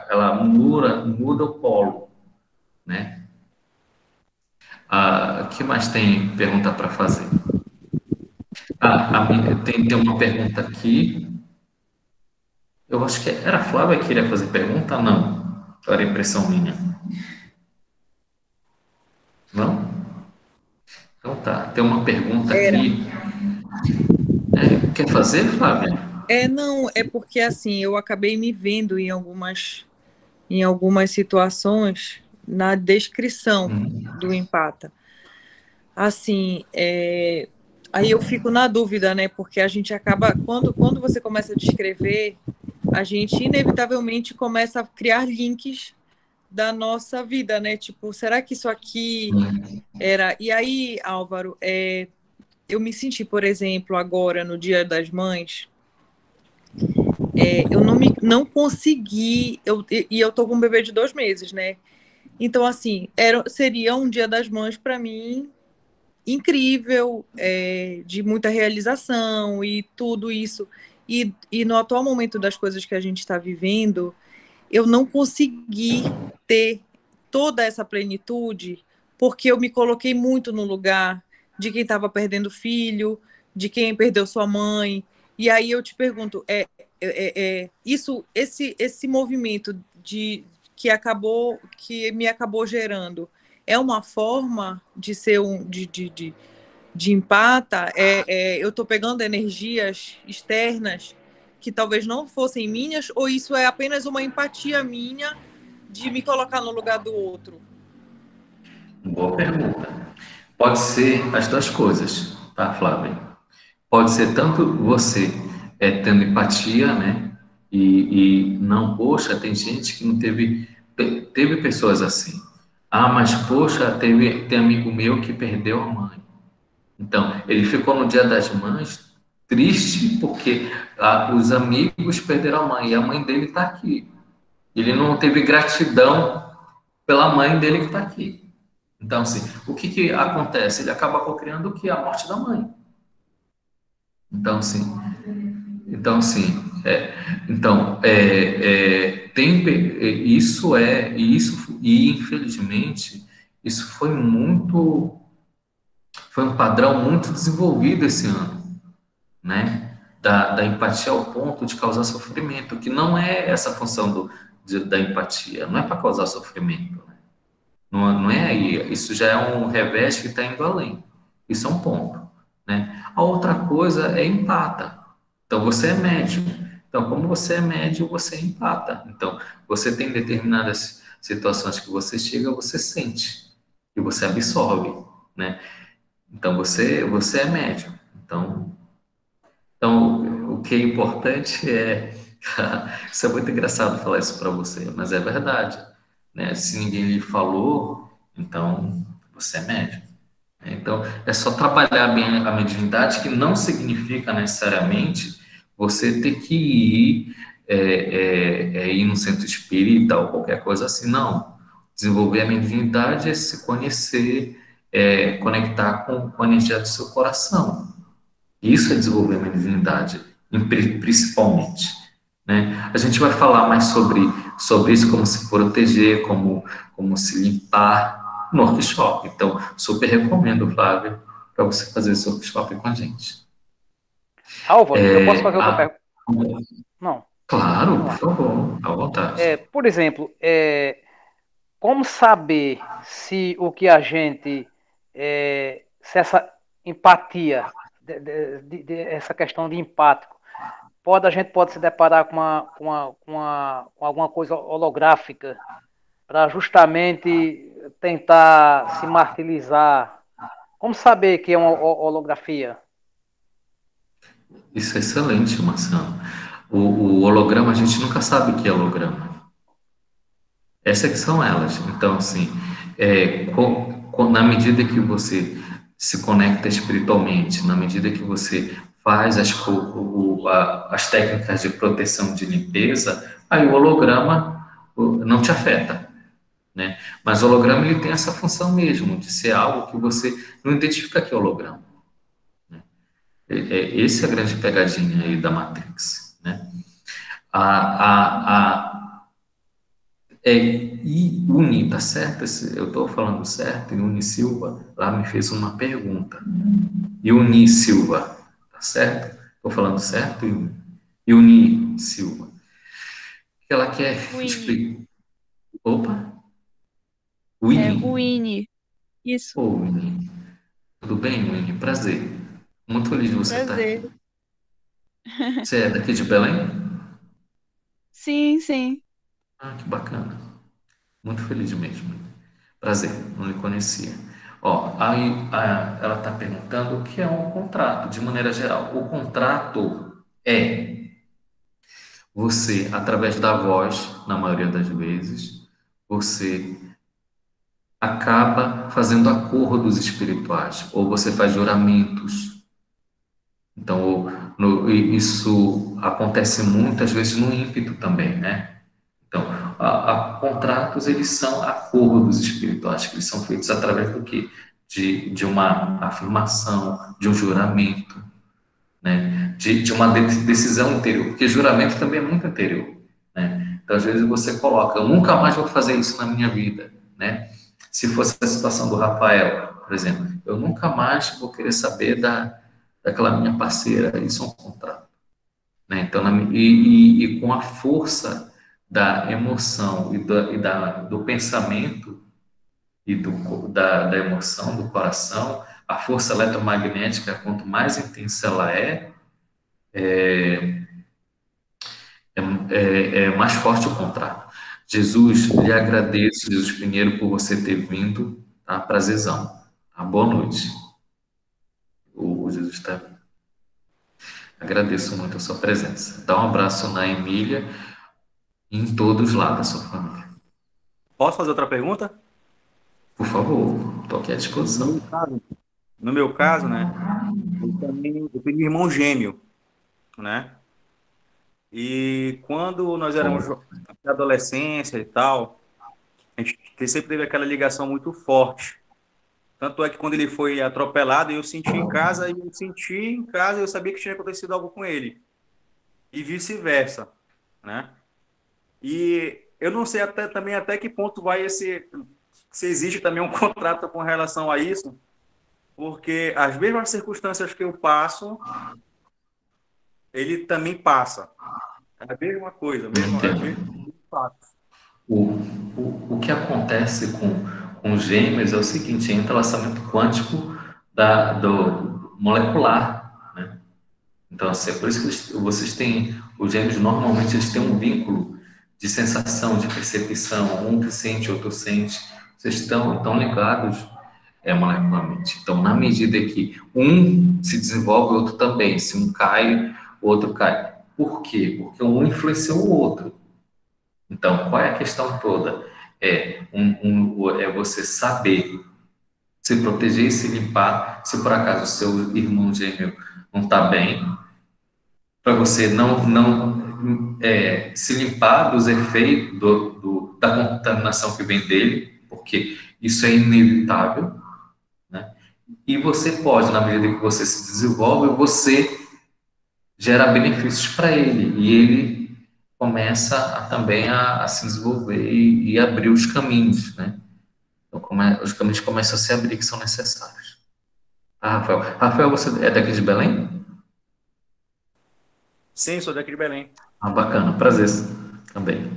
ela muda o polo, né? O que mais tem pergunta para fazer? Tem uma pergunta aqui. Eu acho que era a Flávia que queria fazer pergunta? Não. Era impressão minha. Não? Então tá. Tem uma pergunta Era. aqui. Quer fazer, Flávia? Não, é porque assim, eu acabei me vendo em algumas situações na descrição do empata. Assim, aí eu fico na dúvida, né? Porque a gente acaba, quando você começa a descrever, a gente inevitavelmente começa a criar links da nossa vida, né? Tipo, será que isso aqui era. E aí, Álvaro, eu me senti, por exemplo, agora no Dia das Mães, eu não consegui, e eu tô com um bebê de 2 meses, né? Então, assim, seria um Dia das Mães para mim incrível, de muita realização e tudo isso. E no atual momento das coisas que a gente está vivendo, eu não consegui ter toda essa plenitude, porque eu me coloquei muito no lugar de quem estava perdendo filho, de quem perdeu sua mãe. E aí eu te pergunto, esse movimento que me acabou gerando é uma forma de ser de empata? Eu estou pegando energias externas que talvez não fossem minhas, ou isso é apenas uma empatia minha de me colocar no lugar do outro? Boa pergunta. Pode ser as duas coisas, tá, Flávia? Pode ser tanto você tendo empatia, né? Não, poxa, tem gente que não teve pessoas assim. Mas poxa, tem amigo meu que perdeu a mãe. Então, ele ficou no Dia das Mães triste porque os amigos perderam a mãe e a mãe dele está aqui. Ele não teve gratidão pela mãe dele que está aqui. Então, assim, o que que acontece? Ele acaba criando o que? A morte da mãe. Então, assim, então, assim, e infelizmente, isso foi um padrão muito desenvolvido esse ano, né? Da empatia ao ponto de causar sofrimento, que não é essa função da empatia, não é para causar sofrimento, né? Não é aí, isso já é um revés que está indo além. Isso é um ponto, né? A outra coisa é empata. Então, você é médio. Então, como você é médio, você empata. Então, você tem determinadas situações que você chega, você sente e você absorve, né? Então, você é médio. Então, o que é importante é... Isso é muito engraçado falar isso para você, mas é verdade, né? Se ninguém lhe falou, então você é médio. Então, é só trabalhar bem a mediunidade, que não significa necessariamente você ter que ir no centro espírita ou qualquer coisa assim, não. Desenvolver a mediunidade é se conhecer, conectar com a energia do seu coração. Isso é desenvolver a mediunidade, principalmente, né? A gente vai falar mais sobre isso, como se proteger, como se limpar no workshop. Então, super recomendo, Flávia, para você fazer esse workshop com a gente. Álvaro, eu posso fazer outra pergunta? Não. Claro, Vamos por lá. favor, à vontade. Por exemplo, como saber se o que a gente, se essa empatia, essa questão de empático, a gente pode se deparar com alguma coisa holográfica para justamente tentar se martirizar. Como saber que é uma holografia? Isso é excelente, Marcelo. O holograma, a gente nunca sabe o que é holograma. Essas que são elas. Então, assim, na medida que você se conecta espiritualmente, na medida que você faz as técnicas de proteção de limpeza, aí o holograma não te afeta, né? Mas o holograma ele tem essa função mesmo, de ser algo que você não identifica que é holograma. Essa é a grande pegadinha aí da Matrix, né? A, Iuni, tá certo? Eu estou falando certo? Iuni Silva, lá me fez uma pergunta. Iuni Silva, tá certo? Estou falando certo? Iuni Silva. Ela quer explicar. Opa! Winnie. Winnie. Isso. Ô, Winnie. Tudo bem, Winnie? Prazer. Muito feliz de você estar Prazer. aqui. Você é daqui de Belém? Sim, sim. Ah, que bacana. Muito feliz mesmo. Prazer, não lhe conhecia. Ó, aí ela está perguntando o que é um contrato, de maneira geral. O contrato é você, através da voz, na maioria das vezes, você acaba fazendo acordos espirituais, ou você faz juramentos. Então, isso acontece muitas vezes no ímpeto também, né? Então, contratos, eles são acordos espirituais, que eles são feitos através do quê? De uma afirmação, de um juramento, né? De uma decisão interior, porque juramento também é muito interior, né? Então, às vezes você coloca, eu nunca mais vou fazer isso na minha vida, né? Se fosse a situação do Rafael, por exemplo, eu nunca mais vou querer saber daquela minha parceira, isso é um contrato, né? Então, e com a força da emoção do pensamento e da emoção, do coração, a força eletromagnética, quanto mais intensa ela é mais forte o contrato. Jesus, lhe agradeço, Jesus Pinheiro, por você ter vindo, tá? Prazerzão, tá? Boa noite. O Jesus está. Agradeço muito a sua presença. Dá um abraço na Emília e em todos lá da sua família. Posso fazer outra pergunta? Por favor, estou aqui à disposição. No meu caso, né? Eu tenho um irmão gêmeo, né? E quando nós éramos na adolescência e tal, a gente sempre teve aquela ligação muito forte. Tanto é que quando ele foi atropelado, eu senti em casa, e eu senti em casa, eu sabia que tinha acontecido algo com ele. E vice-versa, né? E eu não sei também até que ponto vai se existe também um contrato com relação a isso, porque as mesmas circunstâncias que eu passo, ele também passa. É a mesma coisa, mesmo fato. O que acontece com os gêmeos é o seguinte, é o entrelaçamento quântico do molecular, né? Então, assim, é por isso que vocês têm, os gêmeos normalmente eles têm um vínculo de sensação, de percepção, um que sente, outro sente, vocês estão ligados molecularmente. Então, na medida que um se desenvolve, o outro também, se um cai, o outro cai. Por quê? Porque um influencia o outro. Então, qual é a questão toda? É você saber se proteger e se limpar, se por acaso o seu irmão gêmeo não está bem, para você não se limpar dos efeitos da contaminação que vem dele, porque isso é inevitável, né? E você pode, na medida que você se desenvolve, você gera benefícios para ele, e ele começa também a se desenvolver e abrir os caminhos, né? Então, os caminhos começam a se abrir que são necessários. Ah, Rafael. Rafael, você é daqui de Belém? Sim, sou daqui de Belém. Ah, bacana. Prazer também.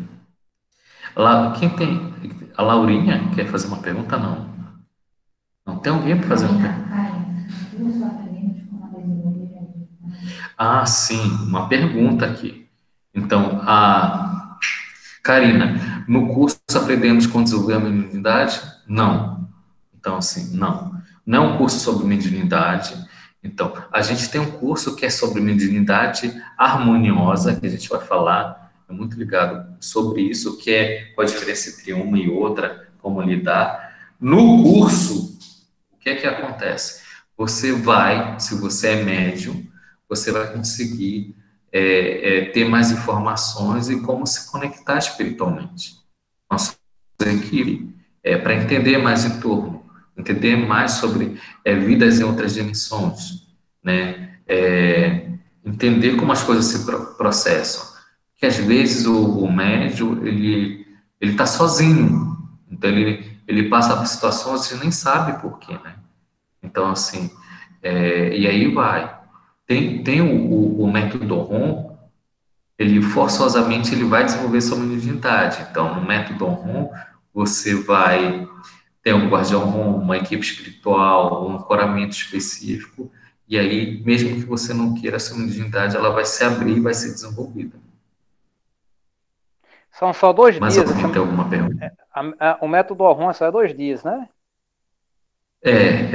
Lá, quem tem... A Laurinha quer fazer uma pergunta? Não. Não tem alguém para fazer uma pergunta? Ah, sim. Uma pergunta aqui. Então, a Karina, no curso aprendemos como desenvolver a mediunidade? Não. Então, assim, não. Não é um curso sobre mediunidade. Então, a gente tem um curso que é sobre mediunidade harmoniosa, que a gente vai falar, é muito ligado sobre isso, que é qual a diferença entre uma e outra, como lidar. No curso, o que é que acontece? Você vai, se você é médium, você vai conseguir ter mais informações e como se conectar espiritualmente com a sua equipe, para entender mais em torno, entender mais sobre vidas em outras dimensões, né? Entender como as coisas se processam. Que às vezes o médium, ele está sozinho, então ele passa por situações que nem sabe por quê, né? Então, assim, e aí vai. Tem o método ROM, ele forçosamente ele vai desenvolver sua mediunidade. Então, no método ROM, você vai ter um guardião ROM, uma equipe espiritual, um ancoramento específico, e aí, mesmo que você não queira essa mediunidade, ela vai se abrir e vai ser desenvolvida. São só 2 Mas dias. alguém tem alguma pergunta? O método Orron é só 2 dias, né?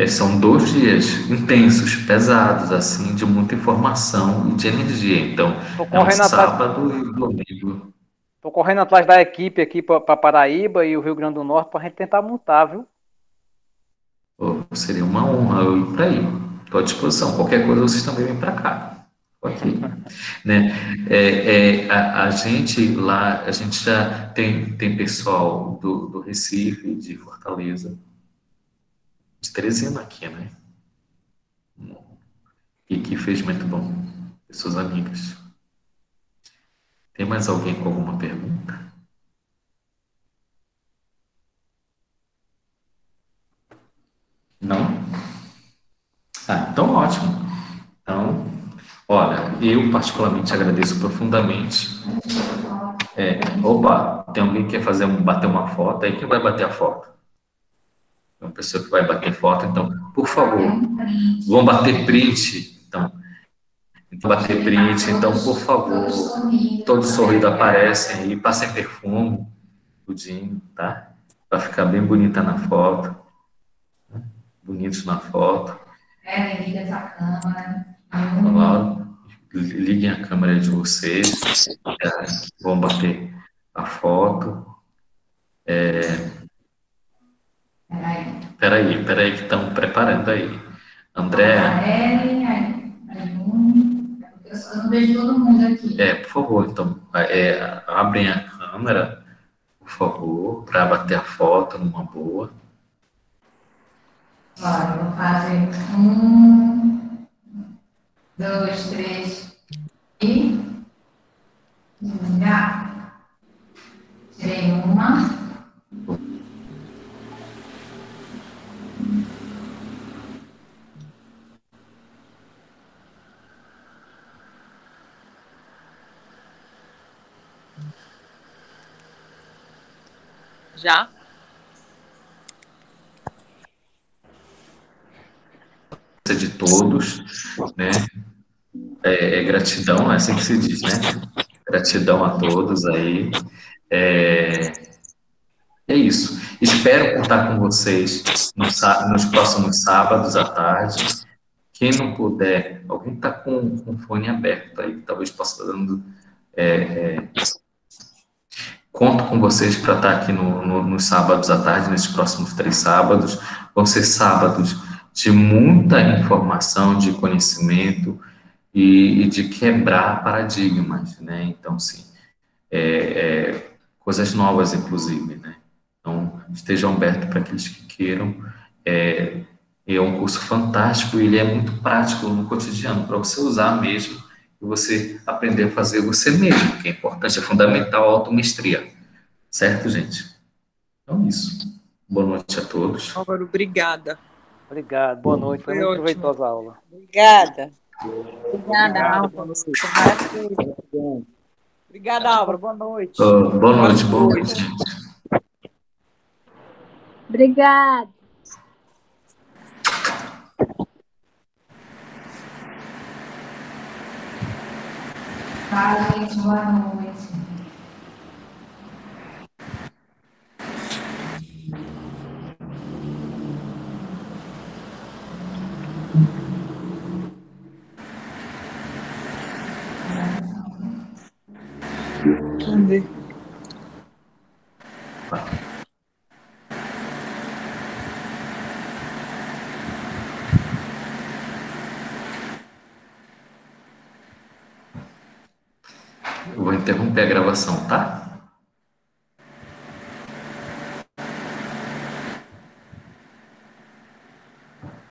São 2 dias intensos, pesados, assim, de muita informação e de energia. Então, Tô é um correndo atrás, sábado e domingo. tô correndo atrás da equipe aqui para Paraíba e o Rio Grande do Norte para a gente tentar montar, viu? Seria uma honra eu ir para aí. Estou à disposição. Qualquer coisa, vocês também vêm para cá. Ok. Né? A gente lá, a gente já tem pessoal do Recife, de Fortaleza, de Teresina aqui, né? E que fez muito bom. Pessoas amigas. Tem mais alguém com alguma pergunta? Não? Ah, então ótimo. Então, olha, eu particularmente agradeço profundamente. Opa, tem alguém que quer bater uma foto? Aí quem vai bater a foto? Tem uma pessoa que vai bater foto, então, por favor, vão bater print. Então bater print, então, por favor, todos sorrindo aparecem aí, passem perfume, tudinho, tá? Para ficar bem bonita na foto, bonitos na foto. Liga essa câmera. Liguem a câmera de vocês, vão bater a foto. Peraí, que estão preparando aí. André. Eu não vejo todo mundo aqui. Por favor, então, abrem a câmera, por favor, para bater a foto numa boa. Olha, eu vou fazer 1, 2, 3 e já tirei uma. Já? De todos, né? Gratidão, é assim que se diz, né? Gratidão a todos aí. É isso. Espero contar com vocês nos próximos sábados à tarde. Quem não puder, alguém está com o fone aberto aí, talvez possa estar dando. Conto com vocês para estar aqui nos sábados à tarde, nesses próximos 3 sábados. Vão ser sábados de muita informação, de conhecimento e de quebrar paradigmas, né? Então, sim, coisas novas, inclusive, né? Então, esteja aberto para aqueles que queiram. É um curso fantástico e ele é muito prático no cotidiano, para você usar mesmo e você aprender a fazer você mesmo, que é importante, é fundamental a automestria. Certo, gente? Então, isso. Boa noite a todos. Álvaro, obrigada. Obrigado, boa noite. Foi Foi muito ótimo. proveitosa a aula. Obrigada. Obrigada, Obrigado, boa Álvaro. noite. Foi maravilhoso. Obrigada, Álvaro. Boa noite. Boa noite, gente. Obrigada. Gente, boa noite. Cadê? Eu vou interromper a gravação, tá?